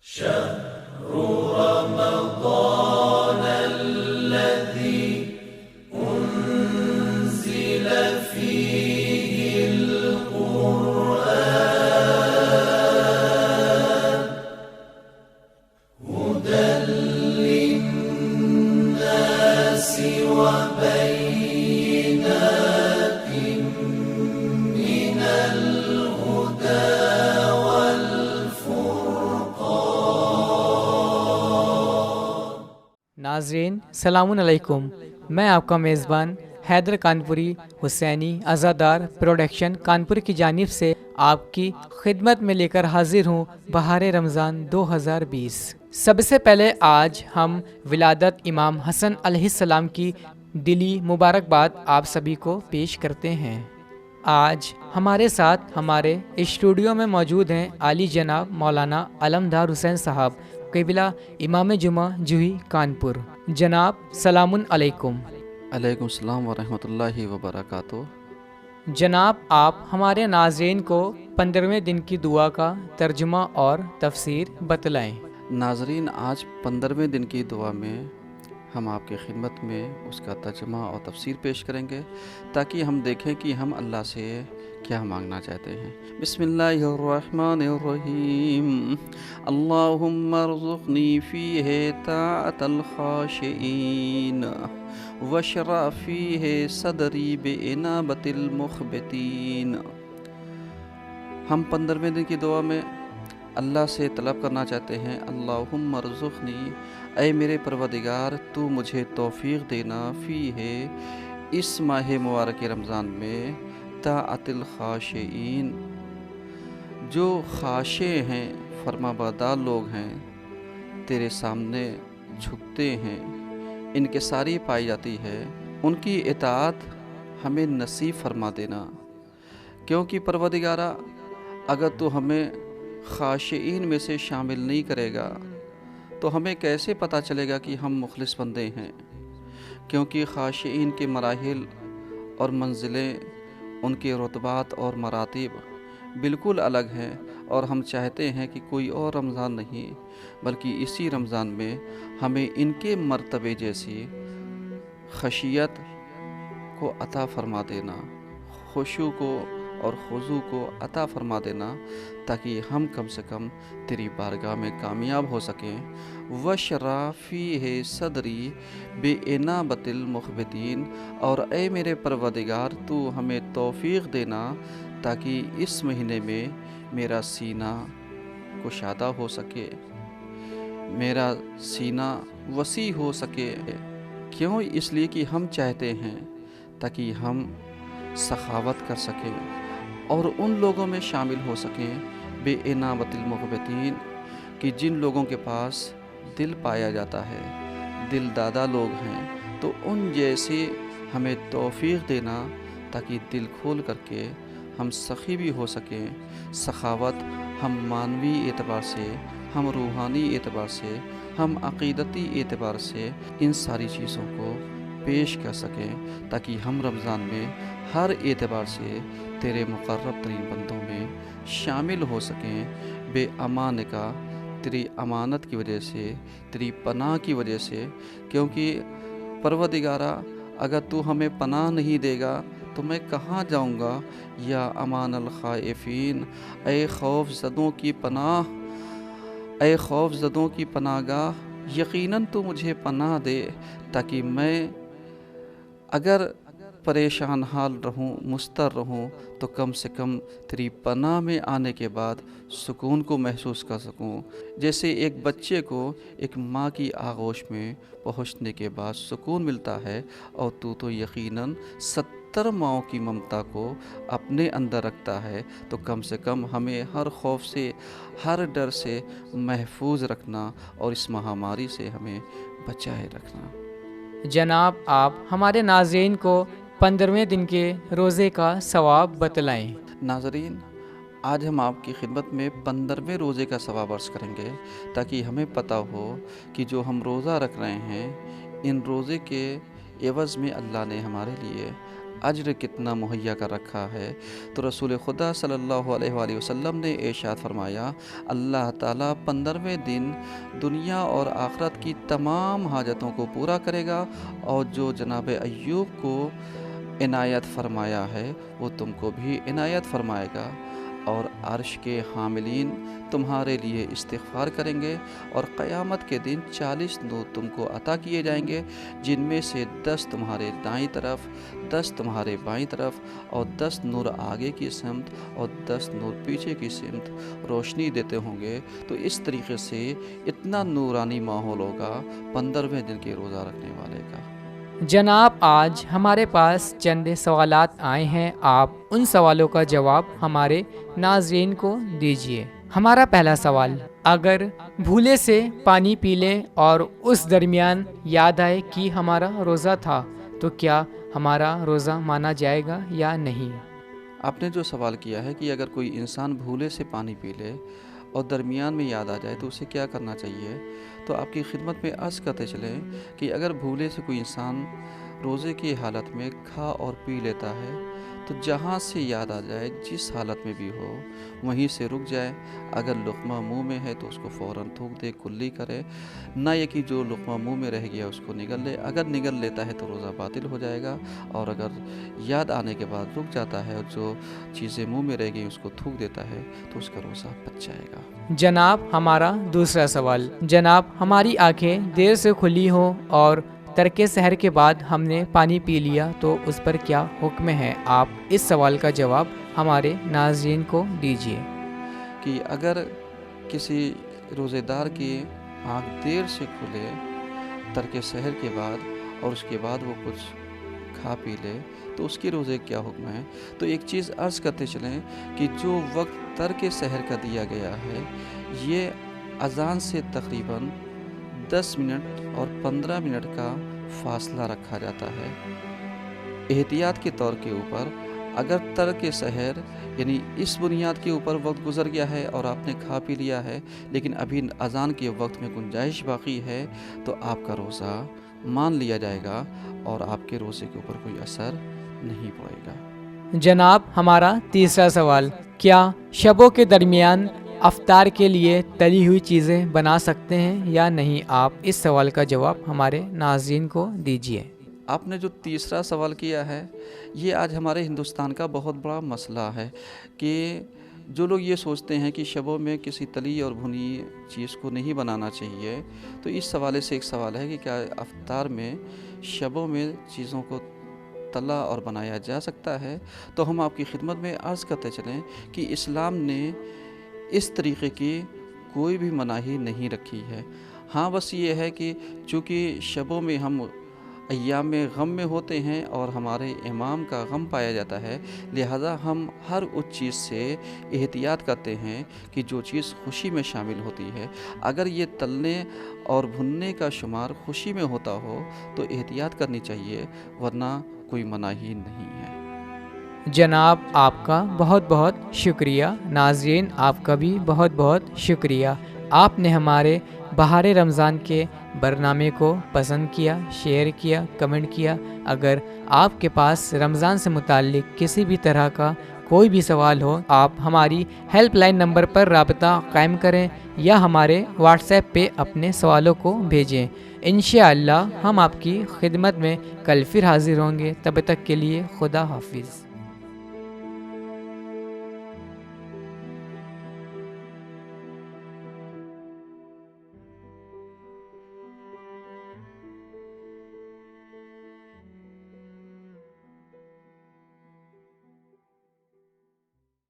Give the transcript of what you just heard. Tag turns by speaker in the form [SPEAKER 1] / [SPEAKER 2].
[SPEAKER 1] شهر رمضان الذي أنزل فيه القرآن هدى للناس وبينات من الهدى
[SPEAKER 2] ناظرین سلام علیکم، میں آپ کا میزبان حیدر کانپوری حسینی عزادار پروڈکشن کانپور کی جانب سے آپ کی خدمت میں لے کر حاضر ہوں بہار رمضان 2020۔ سب سے پہلے آج ہم ولادت امام حسن علیہ السلام کی دلی مبارکباد آپ سبھی کو پیش کرتے ہیں۔ آج ہمارے ساتھ ہمارے اسٹوڈیو میں موجود ہیں عالی جناب مولانا علمدار حسین صاحب، قبلہ امام جمعہ جوہی کانپور۔ جناب سلام علیکم۔
[SPEAKER 3] علیکم السلام ورحمۃ اللہ وبرکاتہ۔
[SPEAKER 2] جناب آپ ہمارے ناظرین کو 15ویں دن کی دعا کا ترجمہ اور تفسیر بتلائیں۔
[SPEAKER 3] ناظرین، آج 15ویں دن کی دعا میں ہم آپ کی خدمت میں اس کا ترجمہ اور تفسیر پیش کریں گے تاکہ ہم دیکھیں کہ ہم اللہ سے کیا مانگنا چاہتے ہیں۔ بسم اللہ الرحمن الرحیم۔ اللہم ارزقنی فیہ طاعت الخاشعین واشرح فیہ صدری بانابت المخبتین۔ ہم 15ویں دن کی دعا میں اللہ سے طلب کرنا چاہتے ہیں، اللہم ارزقنی، اے میرے پروردگار تو مجھے توفیق دینا، فی ہے اس ماہ مبارک رمضان میں، طاعت الخاشعین، جو خاشع ہیں، فرما بردار لوگ ہیں، تیرے سامنے جھکتے ہیں، انکساری پائی جاتی ہے، ان کی اطاعت ہمیں نصیب فرما دینا، کیونکہ پروردگارہ اگر تو ہمیں خاشعین میں سے شامل نہیں کرے گا تو ہمیں کیسے پتہ چلے گا کہ ہم مخلص بندے ہیں؟ کیونکہ خاشعین کے مراحل اور منزلیں، ان کے رتبات اور مراتب بالکل الگ ہیں، اور ہم چاہتے ہیں کہ کوئی اور رمضان نہیں بلکہ اسی رمضان میں ہمیں ان کے مرتبے جیسی خشیت کو عطا فرما دینا، خشوع کو اور خضوع کو عطا فرما دینا، تاکہ ہم کم سے کم تیری بارگاہ میں کامیاب ہو سکیں۔ واشرح فیہ صدری بانابت المخبتین، اور اے میرے پروردگار تو ہمیں توفیق دینا تاکہ اس مہینے میں میرا سینہ کشادہ ہو سکے، میرا سینہ وسیع ہو سکے۔ کیوں؟ اس لیے کہ ہم چاہتے ہیں تاکہ ہم سخاوت کر سکیں اور ان لوگوں میں شامل ہو سکیں، بانابت المخبتین، کہ جن لوگوں کے پاس دل پایا جاتا ہے، دل دادا لوگ ہیں، تو ان جیسے ہمیں توفیق دینا تاکہ دل کھول کر کے ہم سخی بھی ہو سکیں۔ سخاوت ہم معنوی اعتبار سے، ہم روحانی اعتبار سے، ہم عقیدتی اعتبار سے ان ساری چیزوں کو پیش کر سکیں تاکہ ہم رمضان میں ہر اعتبار سے تیرے مقرب ترین بندوں میں شامل ہو سکیں، بے امان کا، تیری امانت کی وجہ سے، تیری پناہ کی وجہ سے، کیونکہ پروردگارہ اگر تو ہمیں پناہ نہیں دے گا تو میں کہاں جاؤں گا؟ یا امان الخائفین، اے خوف زدوں کی پناہ، اے خوف زدوں کی پناہ گاہ، یقیناً تو مجھے پناہ دے تاکہ میں اگر پریشان حال رہوں، مضطر رہوں، تو کم سے کم تیری پناہ میں آنے کے بعد سکون کو محسوس کر سکوں۔ جیسے ایک بچے کو ایک ماں کی آغوش میں پہنچنے کے بعد سکون ملتا ہے، اور تو یقیناً 70 ماؤں کی ممتا کو اپنے اندر رکھتا ہے، تو کم سے کم ہمیں ہر خوف سے، ہر ڈر سے محفوظ رکھنا اور اس مہاماری سے ہمیں بچائے رکھنا۔
[SPEAKER 2] جناب آپ ہمارے ناظرین کو 15ویں دن کے روزے کا ثواب بتلائیں۔
[SPEAKER 3] ناظرین، آج ہم آپ کی خدمت میں 15ویں روزے کا ثواب عرض کریں گے تاکہ ہمیں پتہ ہو کہ جو ہم روزہ رکھ رہے ہیں، ان روزے کے عوض میں اللہ نے ہمارے لیے अज्र कितना मुहैया कर रखा है। तो रसूल खुदा सल्लल्लाहु अलैहि वसल्लम ने इरशाद फरमाया, अल्लाह ताला 15वें दिन दुनिया और आखिरत की तमाम हाजतों को पूरा करेगा, और जो जनाब अय्यूब को इनायत फरमाया है वो तुमको भी इनायत फरमाएगा, और अर्श के हामिलीन तुम्हारे लिए इस्तिग़फ़ार करेंगे, और क़यामत के दिन 40 नूर तुमको अता किए जाएंगे, जिनमें से 10 तुम्हारे दाईं तरफ, 10 तुम्हारे बाईं तरफ, और 10 नूर आगे की सिमत और 10 नूर पीछे की सिमत रोशनी देते होंगे। तो इस तरीके से इतना नूरानी माहौल होगा 15वें दिन के रोज़ा रखने वाले का।
[SPEAKER 2] जनाब, आज हमारे पास चंद सवालात आए हैं, आप उन सवालों का जवाब हमारे नाज़रीन को दीजिए। हमारा पहला सवाल, अगर भूले से पानी पी लें और उस दरमियान याद आए कि हमारा रोज़ा था, तो क्या हमारा रोज़ा माना जाएगा या नहीं?
[SPEAKER 3] आपने जो सवाल किया है कि अगर कोई इंसान भूले से पानी पी ले और दरमियान में याद आ जाए तो उसे क्या करना चाहिए, तो आपकी खिदमत में अर्ज़ करते चलें कि अगर भूले से कोई इंसान रोज़े की हालत में खा और पी लेता है, तो जहाँ से याद आ जाए, जिस हालत में भी हो वहीं से रुक जाए। अगर लुक़मा मुंह में है तो उसको फ़ौरन थूक दे, कुल्ली करे, ना ये कि जो लुक़मा मुंह में रह गया उसको निगल ले। अगर निगल लेता है तो रोज़ा बातिल हो जाएगा, और अगर याद आने के बाद रुक जाता है और जो चीज़ें मुंह में रह गई उसको थूक देता है तो उसका रोज़ा बच जाएगा।
[SPEAKER 2] जनाब, हमारा दूसरा सवाल, जनाब हमारी आंखें देर से खुली हो और तरके सहर के बाद हमने पानी पी लिया, तो उस पर क्या हुक्म है? आप इस सवाल का जवाब हमारे नाज़रीन को दीजिए।
[SPEAKER 3] कि अगर किसी रोज़ेदार की आँख देर से खुले तरके सहर के बाद और उसके बाद वो कुछ खा पी ले, तो उसके रोज़े क्या हुक्म है? तो एक चीज़ अर्ज़ करते चलें कि जो वक्त तरके सहर का दिया गया है, ये अज़ान से तकरीबन 10 मिनट और 15 मिनट का फासला रखा जाता है। एहतियात के तौर के ऊपर अगर तरके सहर यानी इस बुनियाद के ऊपर वक्त गुज़र गया है और आपने खा पी लिया है, लेकिन अभी अज़ान के वक्त में गुंजाइश बाकी है, तो आपका रोज़ा मान लिया जाएगा और आपके रोज़े के ऊपर कोई असर नहीं पड़ेगा।
[SPEAKER 2] जनाब, हमारा तीसरा सवाल, क्या शबों के दरमियान अफ्तार के लिए तली हुई चीज़ें बना सकते हैं या नहीं? आप इस सवाल का जवाब हमारे नाज़रीन को दीजिए।
[SPEAKER 3] आपने जो तीसरा सवाल किया है, ये आज हमारे हिंदुस्तान का बहुत बड़ा मसला है कि जो लोग ये सोचते हैं कि शबों में किसी तली और भुनी चीज़ को नहीं बनाना चाहिए। तो इस सवाले से एक सवाल है कि क्या अफ्तार में शबों में चीज़ों को तला और बनाया जा सकता है? तो हम आपकी खिदमत में अर्ज़ करते चलें कि इस्लाम ने इस तरीक़े की कोई भी मनाही नहीं रखी है। हाँ, बस ये है कि चूँकि शबों में हम अय्याम में गम में होते हैं और हमारे इमाम का गम पाया जाता है, लिहाजा हम हर उस चीज़ से एहतियात करते हैं कि जो चीज़ खुशी में शामिल होती है, अगर ये तलने और भुनने का शुमार खुशी में होता हो तो एहतियात करनी चाहिए, वरना कोई मनाही नहीं है।
[SPEAKER 2] जनाब, आपका बहुत बहुत शुक्रिया। नाज़रीन, आपका भी बहुत बहुत शुक्रिया। आपने हमारे बहार रमज़ान के बरनामे को पसंद किया, शेयर किया, कमेंट किया। अगर आपके पास रमज़ान से मुताल्लिक़ किसी भी तरह का कोई भी सवाल हो, आप हमारी हेल्पलाइन नंबर पर राबता कायम करें या हमारे व्हाट्सएप पे अपने सवालों को भेजें। इंशाअल्लाह हम आपकी खिदमत में कल फिर हाज़िर होंगे। तब तक के लिए खुदा हाफिज़।